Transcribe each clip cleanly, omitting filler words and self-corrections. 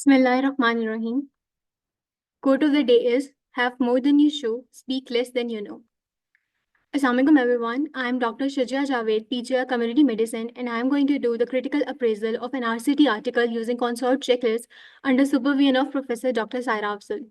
Bismillahirrahmanirrahim. Quote of the day is have more than you show, speak less than you know. Assalamualaikum everyone. I am Dr. Shajia Javed, PGR Community Medicine, and I am going to do the critical appraisal of an RCT article using consort checklist under supervision of Professor Dr. Saira Afzal.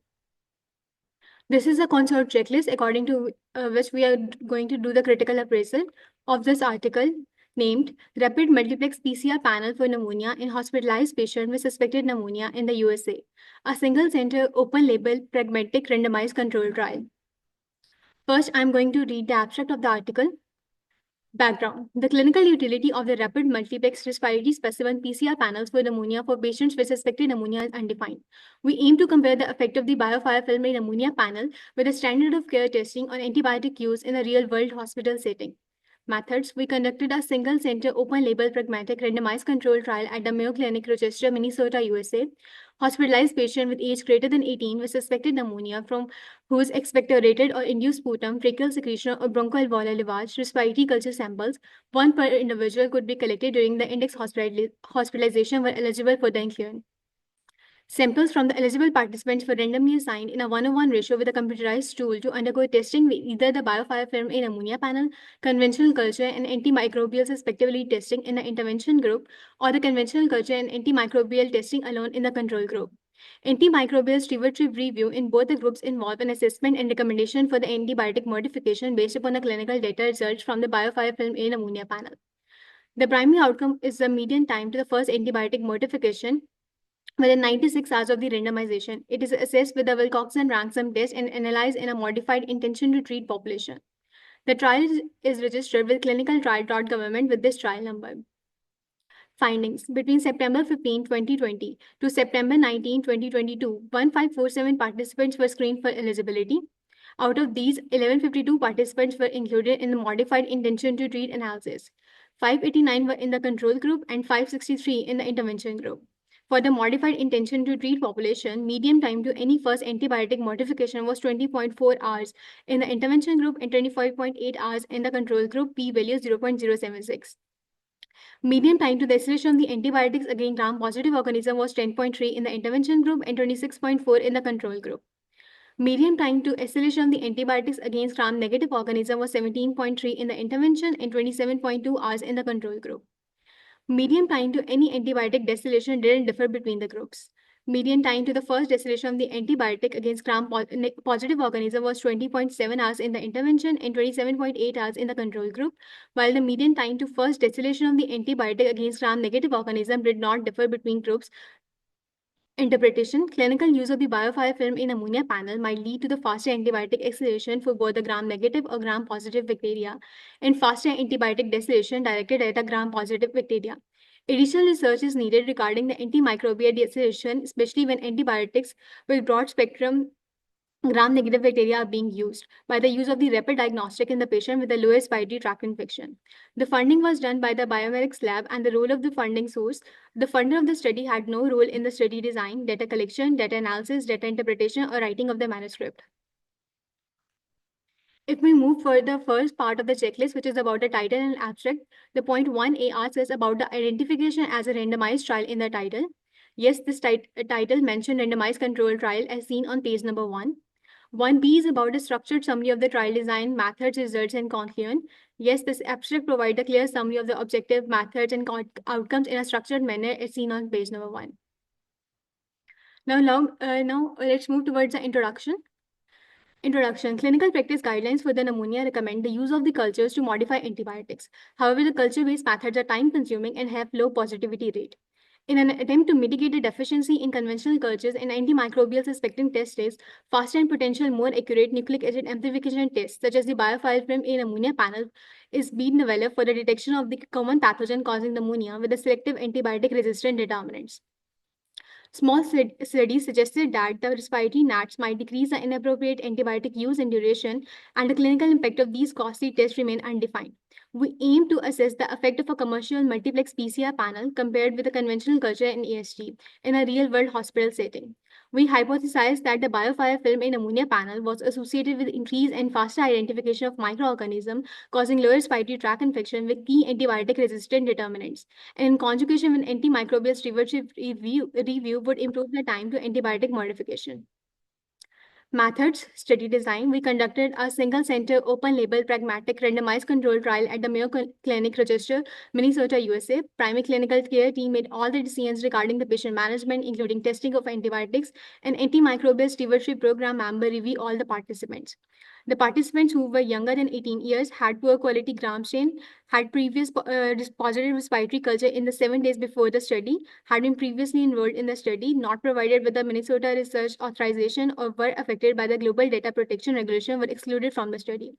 This is a consort checklist according to which we are going to do the critical appraisal of this article named Rapid Multiplex PCR Panel for Pneumonia in Hospitalized Patient with Suspected Pneumonia in the USA, a single center open label pragmatic randomized control trial. First, I'm going to read the abstract of the article. Background. The clinical utility of the rapid multiplex respiratory specimen PCR panels for pneumonia for patients with suspected pneumonia is undefined. We aim to compare the effect of the BioFire film pneumonia panel with the standard of care testing on antibiotic use in a real-world hospital setting. Methods. We conducted a single-center open-label pragmatic randomized control trial at the Mayo Clinic, Rochester, Minnesota, USA. Hospitalized patient with age greater than 18 with suspected pneumonia from whose expectorated or induced sputum, tracheal secretion, or bronchoalveolar lavage respiratory culture samples, one per individual, could be collected during the index hospitalization were eligible for the inclusion. Samples from the eligible participants were randomly assigned in a 1:1 ratio with a computerized tool to undergo testing with either the BioFire film in ammonia panel, conventional culture, and antimicrobial suspectability testing in the intervention group, or the conventional culture and antimicrobial testing alone in the control group. Antimicrobial stewardship review in both the groups involve an assessment and recommendation for the antibiotic modification based upon the clinical data results from the BioFire film in ammonia panel. The primary outcome is the median time to the first antibiotic modification within 96 hours of the randomization. It is assessed with the Wilcoxon-Ransom test and analyzed in a modified intention to treat population. The trial is registered with clinicaltrial.gov with this trial number. Findings. Between September 15, 2020 to September 19, 2022, 1547 participants were screened for eligibility. Out of these, 1152 participants were included in the modified intention to treat analysis. 589 were in the control group and 563 in the intervention group. For the modified intention to treat population, median time to any first antibiotic modification was 20.4 hours in the intervention group and 25.8 hours in the control group, p-value 0.076. Median time to the isolation of the antibiotics against gram-positive organism was 10.3 in the intervention group and 26.4 in the control group. Median time to isolation of the antibiotics against gram-negative organism was 17.3 in the intervention and 27.2 hours in the control group. Median time to any antibiotic distillation didn't differ between the groups. Median time to the first distillation of the antibiotic against gram-positive organism was 20.7 hours in the intervention and 27.8 hours in the control group, while the median time to first distillation of the antibiotic against gram-negative organism did not differ between groups. Interpretation. Clinical use of the BioFire film in ammonia panel might lead to the faster antibiotic acceleration for both the gram-negative or gram-positive bacteria and faster antibiotic distillation directed at the gram-positive bacteria. Additional research is needed regarding the antimicrobial deceleration, especially when antibiotics with broad-spectrum gram-negative bacteria are being used by the use of the rapid diagnostic in the patient with a low respiratory tract infection. The funding was done by the Biomedics Lab and the role of the funding source. The funder of the study had no role in the study design, data collection, data analysis, data interpretation, or writing of the manuscript. If we move for the first part of the checklist, which is about the title and abstract, the point 1A asks us about the identification as a randomized trial in the title. Yes, this title mentioned randomized control trial as seen on page number 1. 1B is about a structured summary of the trial design, methods, results, and conclusion. Yes, this abstract provides a clear summary of the objective, methods, and outcomes in a structured manner as seen on page number 1. Now let's move towards the introduction. Introduction. Clinical practice guidelines for the pneumonia recommend the use of the cultures to modify antibiotics. However, the culture-based methods are time-consuming and have low positivity rate. In an attempt to mitigate the deficiency in conventional cultures and antimicrobial suspecting test rates, faster and potential more accurate nucleic acid amplification tests, such as the BioFire film in ammonia panel, is being developed for the detection of the common pathogen causing pneumonia with the selective antibiotic-resistant determinants. Small studies suggested that the respiratory gnats might decrease the inappropriate antibiotic use and duration, and the clinical impact of these costly tests remain undefined. We aim to assess the effect of a commercial multiplex PCR panel compared with a conventional culture in AST in a real-world hospital setting. We hypothesized that the biofire film in ammonia panel was associated with increased and faster identification of microorganisms causing lower respiratory tract infection with key antibiotic resistant determinants. And in conjugation with antimicrobial stewardship review would improve the time to antibiotic modification. Methods, study design. We conducted a single center, open label, pragmatic, randomized control trial at the Mayo Clinic, Rochester, Minnesota, USA. Primary clinical care team made all the decisions regarding the patient management, including testing of antibiotics, and antimicrobial stewardship program member review all the participants. The participants who were younger than 18 years had poor quality gram strain, had previous positive respiratory culture in the 7 days before the study, had been previously enrolled in the study, not provided with the Minnesota Research Authorization, or were affected by the Global Data Protection Regulation were excluded from the study.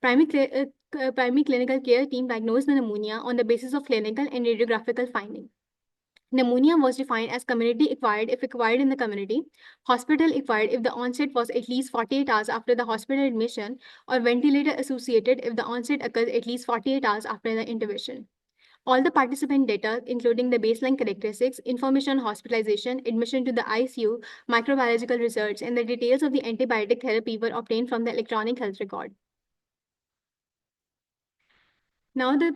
Primary clinical care team diagnosed the pneumonia on the basis of clinical and radiographical findings. Pneumonia was defined as community acquired if acquired in the community, hospital acquired if the onset was at least 48 hours after the hospital admission, or ventilator associated if the onset occurs at least 48 hours after the intervention. All the participant data, including the baseline characteristics, information on hospitalization, admission to the ICU, microbiological results, and the details of the antibiotic therapy were obtained from the electronic health record. Now the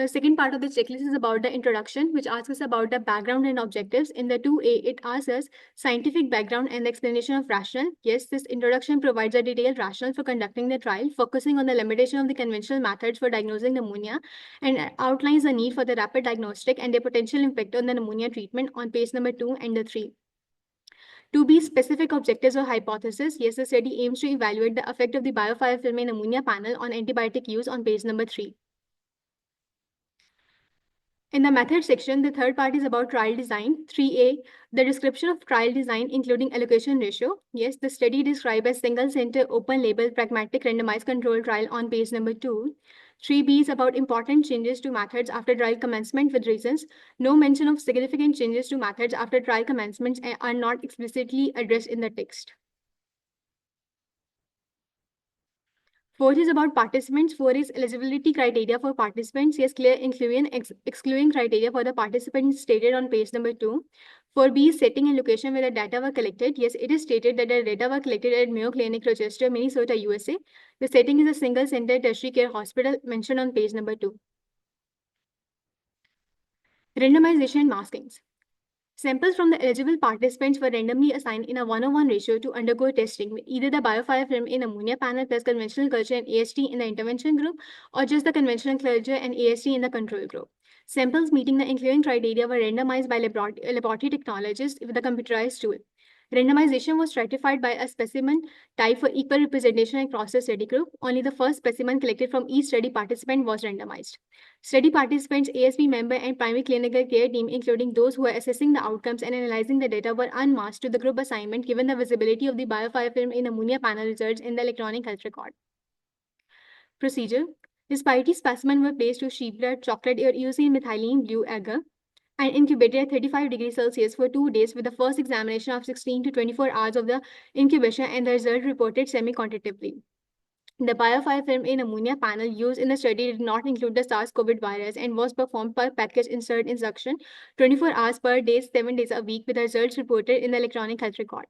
second part of the checklist is about the introduction, which asks us about the background and objectives. In the 2A, it asks us scientific background and explanation of rationale. Yes, this introduction provides a detailed rationale for conducting the trial, focusing on the limitation of the conventional methods for diagnosing pneumonia, and outlines the need for the rapid diagnostic and their potential impact on the pneumonia treatment on page number 2 and the 3. To be specific objectives or hypothesis, yes, the study aims to evaluate the effect of the biofire film in ammonia panel on antibiotic use on page number 3. In the method section, the third part is about trial design. 3A, the description of trial design, including allocation ratio. Yes, the study described as single center, open label, pragmatic randomized control trial on page number 2. 3B is about important changes to methods after trial commencement with reasons. No mention of significant changes to methods after trial commencements are not explicitly addressed in the text. Fourth is about participants. 4 is eligibility criteria for participants. Yes, clear inclusion, excluding criteria for the participants stated on page number 2. 4B is setting and location where the data were collected. Yes, it is stated that the data were collected at Mayo Clinic, Rochester, Minnesota, USA. The setting is a single center tertiary care hospital mentioned on page number 2. Randomization and maskings. Samples from the eligible participants were randomly assigned in a 1:1 ratio to undergo testing with either the biofire film in ammonia panel plus conventional culture and AST in the intervention group, or just the conventional culture and AST in the control group. Samples meeting the inclusion criteria were randomized by laboratory technologists with a computerized tool. Randomization was stratified by a specimen type for equal representation across the study group. Only the first specimen collected from each study participant was randomized. Study participants, ASP member, and primary clinical care team, including those who were assessing the outcomes and analyzing the data, were unmasked to the group assignment given the visibility of the biofire film in ammonia panel results in the electronic health record. Procedure. Respiratory specimen were placed to sheep blood, chocolate or eosine methylene blue agar and incubated at 35 degrees Celsius for 2 days with the first examination of 16 to 24 hours of the incubation and the result reported semi-quantitatively. The biofire film in ammonia panel used in the study did not include the SARS-CoV virus and was performed per package insert in suction 24 hours per day, 7 days a week with the results reported in the electronic health record.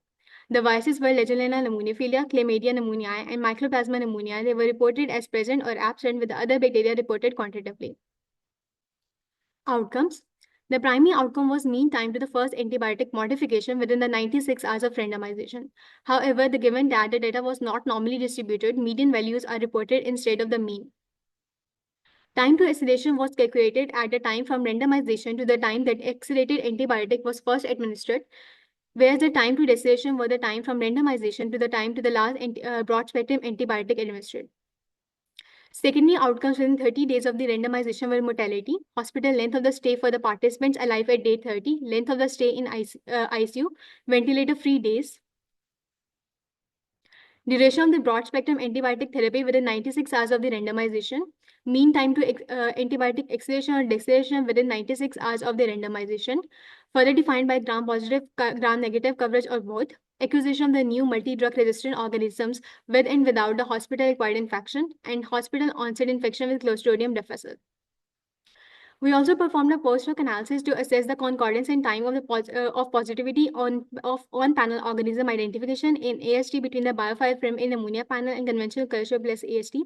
The viruses were Legionella pneumoniae, Chlamydia pneumoniae, and Mycoplasma pneumoniae. They were reported as present or absent with the other bacteria reported quantitatively. Outcomes. The primary outcome was mean time to the first antibiotic modification within the 96 hours of randomization. However, given that the data was not normally distributed, median values are reported instead of the mean. Time to exhalation was calculated at the time from randomization to the time that exhalated antibiotic was first administered, whereas the time to deceleration was the time from randomization to the time to the last broad-spectrum antibiotic administered. Secondary outcomes within 30 days of the randomization were mortality, hospital length of the stay for the participants alive at day 30, length of the stay in ICU, ventilator-free days, duration of the broad-spectrum antibiotic therapy within 96 hours of the randomization, mean time to antibiotic exhalation or deceleration within 96 hours of the randomization, further defined by gram-positive, gram-negative coverage or both, acquisition of the new multi-drug resistant organisms with and without the hospital-acquired infection, and hospital onset infection with Clostridium difficile. We also performed a post-hoc analysis to assess the concordance in time of of positivity on panel organism identification in AST between the biofile film in ammonia panel and conventional culture plus AST.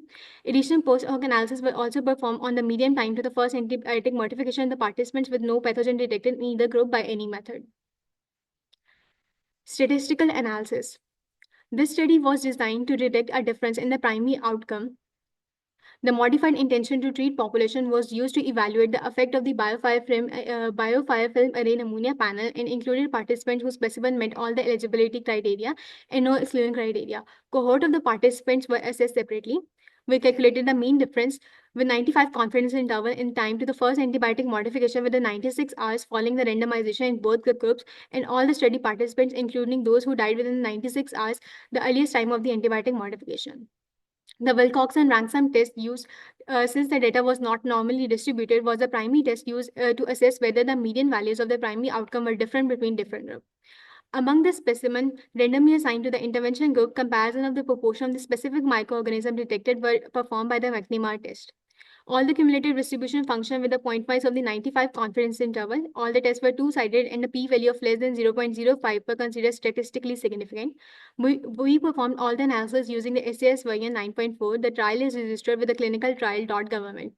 Additional post-hoc analysis were also performed on the median time to the first antibiotic modification in the participants with no pathogen detected in either group by any method. Statistical analysis. This study was designed to detect a difference in the primary outcome. The modified intention to treat population was used to evaluate the effect of the biofire film array ammonia panel and included participants whose specimen met all the eligibility criteria and no exclusion criteria. Cohort of the participants were assessed separately. We calculated the mean difference with 95 confidence interval in time to the first antibiotic modification with the 96 hours following the randomization in both the groups and all the study participants, including those who died within 96 hours, the earliest time of the antibiotic modification. The Wilcoxon-Ransom test used, since the data was not normally distributed, was the primary test used to assess whether the median values of the primary outcome were different between different groups. Among the specimen randomly assigned to the intervention group, comparison of the proportion of the specific microorganism detected were performed by the McNemar test. All the cumulative distribution function with the pointwise of the 95 confidence interval. All the tests were two-sided and a p-value of less than 0.05 were considered statistically significant. We performed all the analysis using the SAS version 9.4. The trial is registered with the clinicaltrial.government.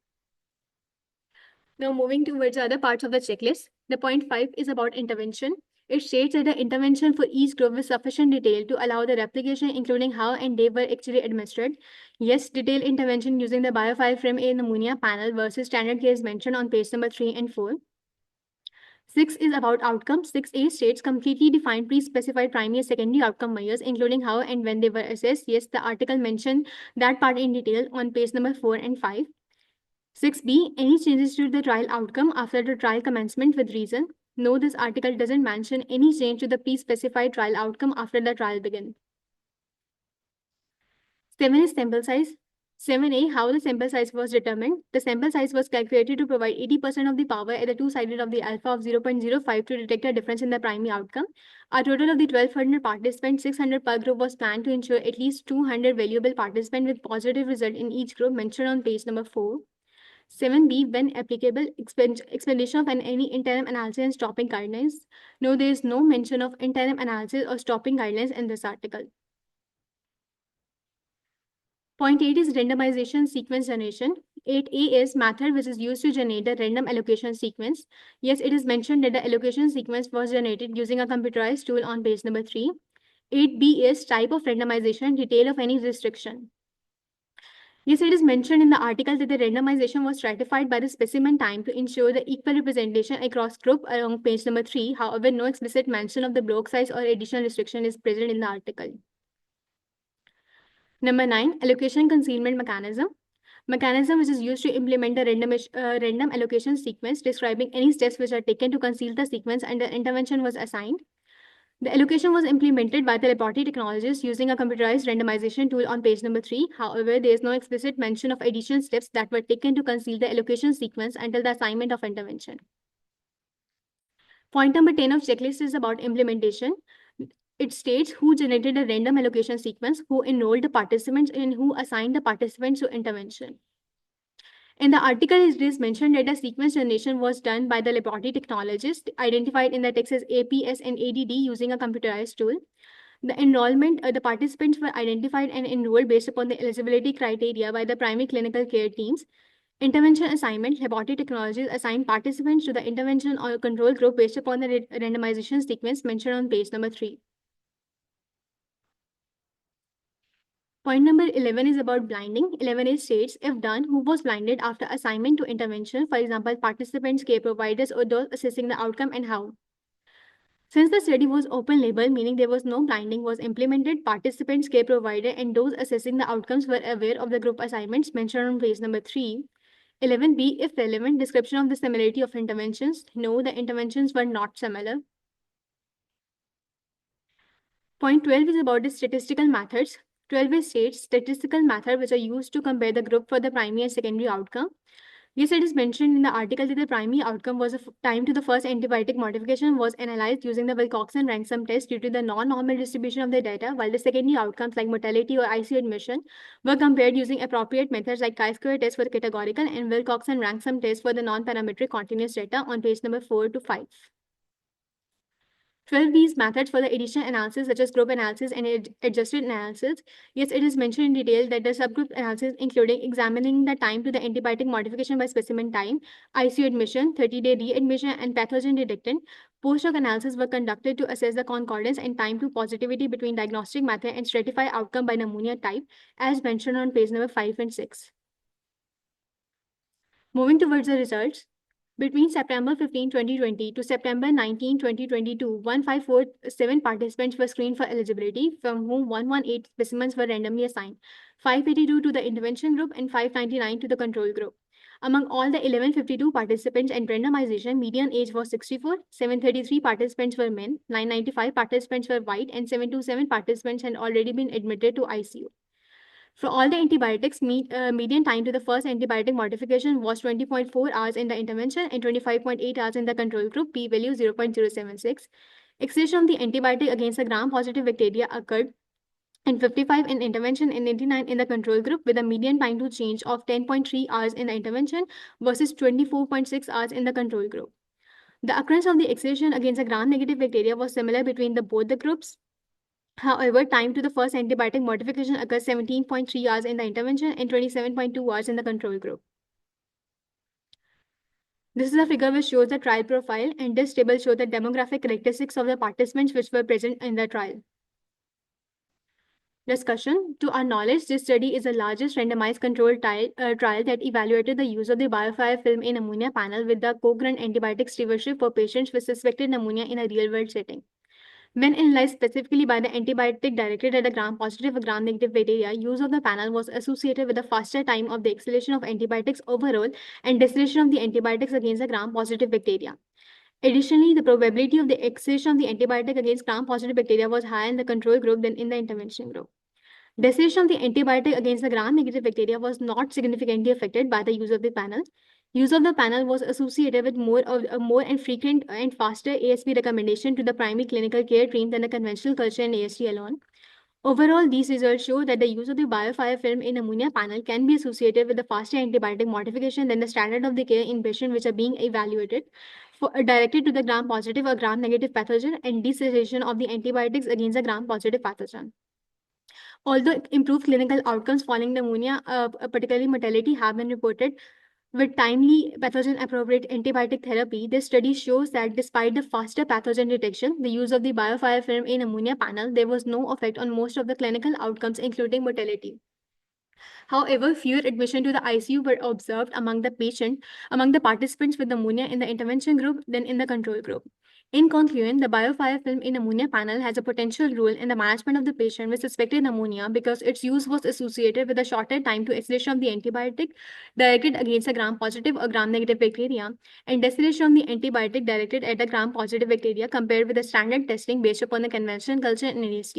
Now moving towards the other parts of the checklist. The point 5 is about intervention. It states that the intervention for each group with sufficient detail to allow the replication, including how and they were actually administered. Yes, detailed intervention using the biofile frame A ammonia panel versus standard case mentioned on page number 3 and 4. 6 is about outcomes. 6A states completely defined pre-specified primary and secondary outcome measures, including how and when they were assessed. Yes, the article mentioned that part in detail on page number 4 and 5. 6B, any changes to the trial outcome after the trial commencement with reason. No, this article doesn't mention any change to the pre-specified trial outcome after the trial began. 7 is sample size. 7A, how the sample size was determined. The sample size was calculated to provide 80% of the power at the two-sided of the alpha of 0.05 to detect a difference in the primary outcome. A total of the 1200 participants, 600 per group was planned to ensure at least 200 valuable participants with positive result in each group mentioned on page number 4. 7B, when applicable, explanation of any interim analysis and stopping guidelines. No, there is no mention of interim analysis or stopping guidelines in this article. Point 8 is randomization sequence generation. 8A is method which is used to generate the random allocation sequence. Yes, it is mentioned that the allocation sequence was generated using a computerized tool on page number 3. 8B is type of randomization, detail of any restriction. Yes, it is mentioned in the article that the randomization was stratified by the specimen time to ensure the equal representation across group along page number 3. However, no explicit mention of the block size or additional restriction is present in the article. Number 9, allocation concealment mechanism. Mechanism which is used to implement the random allocation sequence, describing any steps which are taken to conceal the sequence and the intervention was assigned. The allocation was implemented by the laboratory technologists using a computerized randomization tool on page number 3. However, there is no explicit mention of additional steps that were taken to conceal the allocation sequence until the assignment of intervention. Point number 10 of checklist is about implementation. It states who generated a random allocation sequence, who enrolled the participants, and who assigned the participants to intervention. In the article, it is mentioned that the sequence generation was done by the laboratory technologist identified in the text as APS and ADD using a computerized tool. The the participants were identified and enrolled based upon the eligibility criteria by the primary clinical care teams. Intervention assignment, laboratory technologists assigned participants to the intervention or control group based upon the randomization sequence mentioned on page number 3. Point number 11 is about blinding. 11A states, if done, who was blinded after assignment to intervention, for example, participants, care providers, or those assessing the outcome, and how. Since the study was open label, meaning there was no blinding, was implemented, participants, care provider, and those assessing the outcomes were aware of the group assignments mentioned on page number 3. 11B, if relevant, description of the similarity of interventions. No, the interventions were not similar. Point 12 is about the statistical methods. 12 states statistical methods which are used to compare the group for the primary and secondary outcome. Yes, it is mentioned in the article that the primary outcome was time to the first antibiotic modification was analyzed using the Wilcoxon-Ransom test due to the non-normal distribution of the data, while the secondary outcomes like mortality or ICU admission were compared using appropriate methods like chi-square test for the categorical and Wilcoxon-Ransom test for the non-parametric continuous data on page number 4 to 5. 12 these methods for the additional analysis such as group analysis and adjusted analysis. Yes, it is mentioned in detail that the subgroup analysis including examining the time to the antibiotic modification by specimen time, ICU admission, 30-day readmission, and pathogen detectant. Post-hoc analysis were conducted to assess the concordance and time to positivity between diagnostic method and stratify outcome by pneumonia type as mentioned on page number 5 and 6. Moving towards the results, between September 15, 2020 to September 19, 2022, 1547 participants were screened for eligibility, from whom 118 specimens were randomly assigned, 582 to the intervention group and 599 to the control group. Among all the 1152 participants and randomization, median age was 64, 733 participants were men, 995 participants were white, and 727 participants had already been admitted to ICU. For all the antibiotics, median time to the first antibiotic modification was 20.4 hours in the intervention and 25.8 hours in the control group, p-value 0.076. Excision of the antibiotic against the gram-positive bacteria occurred in 55 in intervention and 89 in the control group, with a median time to change of 10.3 hours in the intervention versus 24.6 hours in the control group. The occurrence of the excision against the gram-negative bacteria was similar between both the groups. However, time to the first antibiotic modification occurs 17.3 hours in the intervention and 27.2 hours in the control group. This is a figure which shows the trial profile, and this table shows the demographic characteristics of the participants which were present in the trial. Discussion. To our knowledge, this study is the largest randomized controlled trial that evaluated the use of the BioFire film in ammonia panel with the Cochrane antibiotic stewardship for patients with suspected pneumonia in a real-world setting. When analyzed specifically by the antibiotic directed at the gram-positive or gram-negative bacteria, use of the panel was associated with a faster time of the exhalation of antibiotics overall and deceleration of the antibiotics against the gram-positive bacteria. Additionally, the probability of the exhalation of the antibiotic against gram-positive bacteria was higher in the control group than in the intervention group. Deceleration of the antibiotic against the gram-negative bacteria was not significantly affected by the use of the panel. Use of the panel was associated with more and frequent and faster ASP recommendation to the primary clinical care team than the conventional culture and AST alone. Overall, these results show that the use of the BioFire film in ammonia panel can be associated with a faster antibiotic modification than the standard of the care in patients which are being evaluated directed to the gram-positive or gram-negative pathogen and deceleration of the antibiotics against the gram-positive pathogen. Although improved clinical outcomes following pneumonia, particularly mortality, have been reported with timely pathogen-appropriate antibiotic therapy, this study shows that despite the faster pathogen detection, the use of the BioFire film in ammonia panel, there was no effect on most of the clinical outcomes, including mortality. However, fewer admission to the ICU were observed among the participants with pneumonia in the intervention group than in the control group. In conclusion, the BioFire film in ammonia panel has a potential role in the management of the patient with suspected pneumonia because its use was associated with a shorter time to exhalation of the antibiotic directed against a gram-positive or gram-negative bacteria and deceleration of the antibiotic directed at the gram-positive bacteria compared with the standard testing based upon the conventional culture and AST.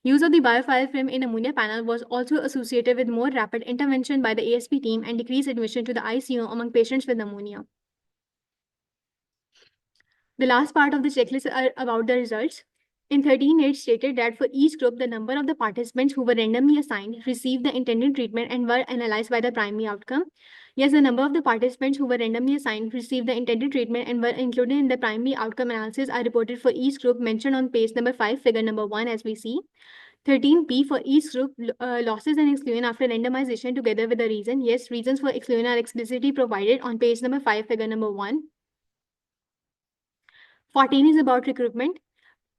Use of the BioFire film in ammonia panel was also associated with more rapid intervention by the ASP team and decreased admission to the ICU among patients with pneumonia. The last part of the checklist are about the results. In 13, it stated that for each group, the number of the participants who were randomly assigned received the intended treatment and were analyzed by the primary outcome. Yes, the number of the participants who were randomly assigned received the intended treatment and were included in the primary outcome analysis are reported for each group mentioned on page number 5, figure number 1, as we see. 13p for each group, losses and exclusion after randomization together with the reason. Yes, reasons for exclusion are explicitly provided on page number 5, figure number 1. 14 is about recruitment.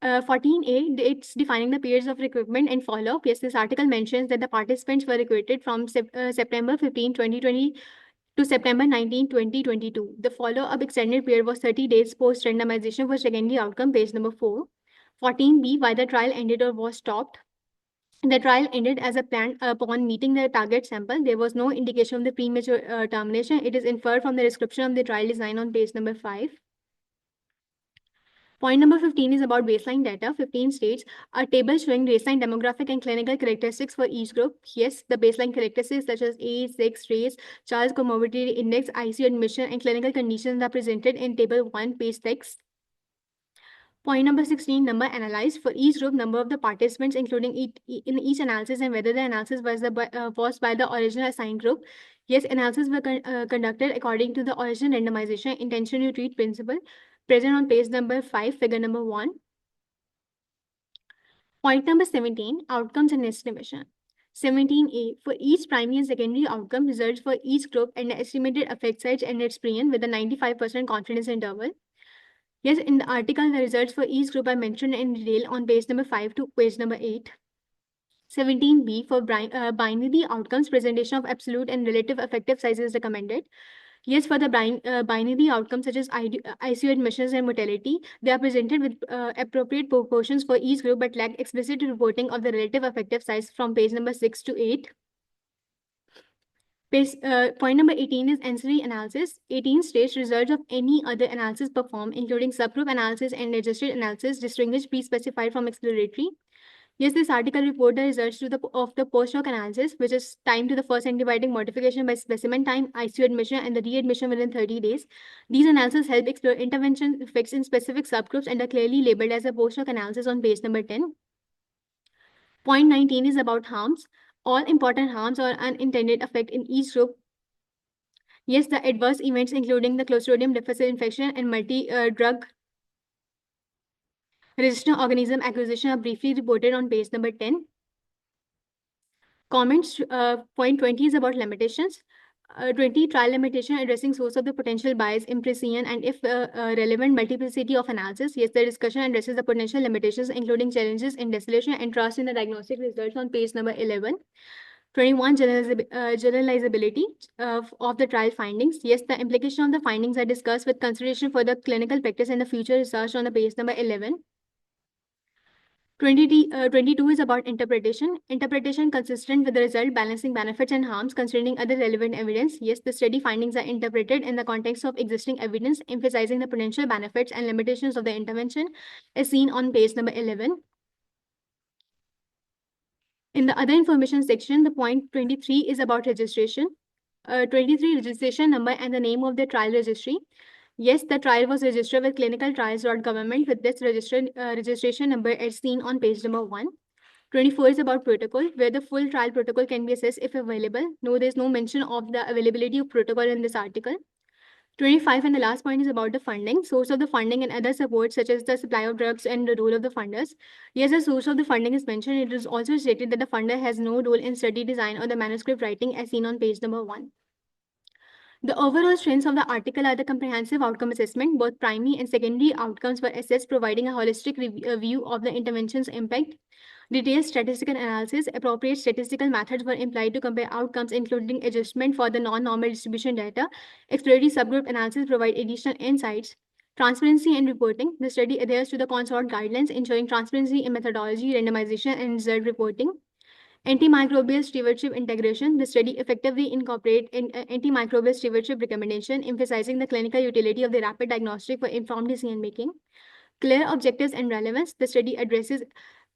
14a, it's defining the periods of recruitment and follow-up. Yes, this article mentions that the participants were recruited from September 15, 2020 to September 19, 2022. The follow-up extended period was 30 days post-randomization for secondary outcome, page number 4. 14b, why the trial ended or was stopped. The trial ended as a planned upon meeting the target sample. There was no indication of the premature termination. It is inferred from the description of the trial design on page number 5. Point number 15 is about baseline data. 15 states a table showing baseline demographic and clinical characteristics for each group. Yes, the baseline characteristics such as age, sex, race, Charles Comorbidity Index, ICU admission, and clinical conditions are presented in Table 1, page 6. Point number 16, number analyzed. For each group, number of the participants, including in each analysis, and whether the analysis was by the original assigned group. Yes, analysis were conducted according to the original randomization intention to treat principle, present on page number 5, figure number 1. Point number 17, outcomes and estimation. 17A, for each primary and secondary outcome, results for each group and the estimated effect size and its period with a 95% confidence interval. Yes, in the article, the results for each group are mentioned in detail on page number 5 to page number 8. 17B, for binary outcomes, presentation of absolute and relative effective sizes is recommended. Yes, for the binary outcomes such as ICU admissions and mortality, they are presented with appropriate proportions for each group but lack explicit reporting of the relative effective size from page number 6 to 8. Point number 18 is ancillary analysis. 18 states results of any other analysis performed, including subgroup analysis and adjusted analysis, distinguished pre-specified from exploratory. Yes, this article report the results of the post-hoc analysis, which is time to the first antibiotic modification by specimen time, ICU admission, and the readmission within 30 days. These analyses help explore intervention effects in specific subgroups and are clearly labeled as a post-hoc analysis on page number 10. Point 19 is about harms. All important harms or unintended effect in each group. Yes, the adverse events including the Clostridium difficile infection and multi-drug resistant organism acquisition are briefly reported on page number 10. Comments. Point 20 is about limitations. 20, trial limitation addressing source of the potential bias, imprecision, and if relevant, multiplicity of analysis. Yes, the discussion addresses the potential limitations, including challenges in distillation and trust in the diagnostic results on page number 11. 21, generalizability of the trial findings. Yes, the implication of the findings are discussed with consideration for the clinical practice and the future research on the page number 11. 22 is about interpretation. Interpretation consistent with the result, balancing benefits and harms, considering other relevant evidence. Yes, the study findings are interpreted in the context of existing evidence, emphasizing the potential benefits and limitations of the intervention, as seen on page number 11. In the other information section, the point 23 is about registration. 23, registration number and the name of the trial registry. Yes, the trial was registered with clinicaltrials.government with this registration number as seen on page number 1. 24 is about protocol, where the full trial protocol can be assessed if available. No, there's no mention of the availability of protocol in this article. 25 and the last point is about the funding, source of the funding and other support such as the supply of drugs and the role of the funders. Yes, the source of the funding is mentioned. It is also stated that the funder has no role in study design or the manuscript writing as seen on page number 1. The overall strengths of the article are the comprehensive outcome assessment. Both primary and secondary outcomes were assessed, providing a holistic view of the intervention's impact. Detailed statistical analysis, appropriate statistical methods were employed to compare outcomes, including adjustment for the non-normal distribution data. Exploratory subgroup analysis provide additional insights. Transparency and reporting. The study adheres to the consort guidelines, ensuring transparency in methodology, randomization, and result reporting. Antimicrobial stewardship integration. The study effectively incorporate antimicrobial stewardship recommendation, emphasizing the clinical utility of the rapid diagnostic for informed decision making. Clear objectives and relevance. The study addresses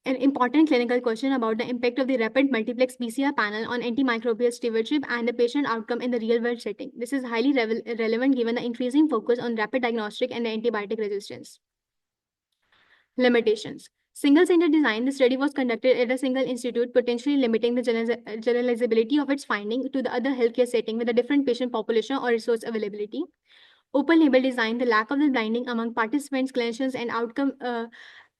an important clinical question about the impact of the rapid multiplex PCR panel on antimicrobial stewardship and the patient outcome in the real-world setting. This is highly relevant given the increasing focus on rapid diagnostic and the antibiotic resistance. Limitations. Single-center design. The study was conducted at a single institute, potentially limiting the generalizability of its finding to the other healthcare setting with a different patient population or resource availability. Open label design. The lack of the blinding among participants, clinicians, and outcome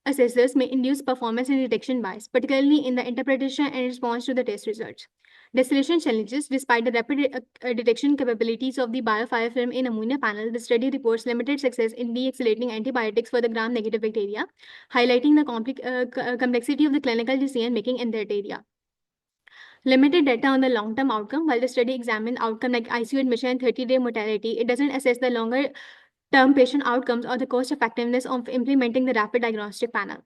assessors may induce performance and detection bias, particularly in the interpretation and response to the test results. Distillation challenges. Despite the rapid detection capabilities of the biofire film in ammonia panel, the study reports limited success in de-escalating antibiotics for the gram-negative bacteria, highlighting the complexity of the clinical decision-making in that area. Limited data on the long-term outcome. While the study examined outcome like ICU admission and 30-day mortality, it doesn't assess the longer-term patient outcomes or the cost effectiveness of implementing the rapid diagnostic panel.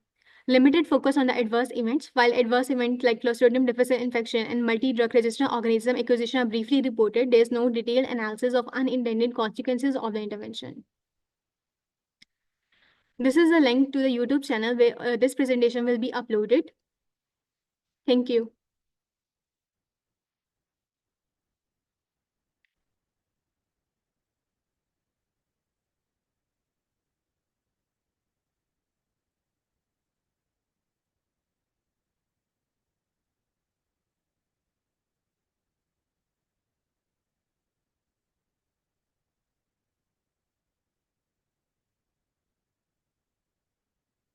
Limited focus on the adverse events. While adverse events like Clostridium difficile infection and multi-drug resistant organism acquisition are briefly reported, there is no detailed analysis of unintended consequences of the intervention. This is a link to the YouTube channel where this presentation will be uploaded. Thank you.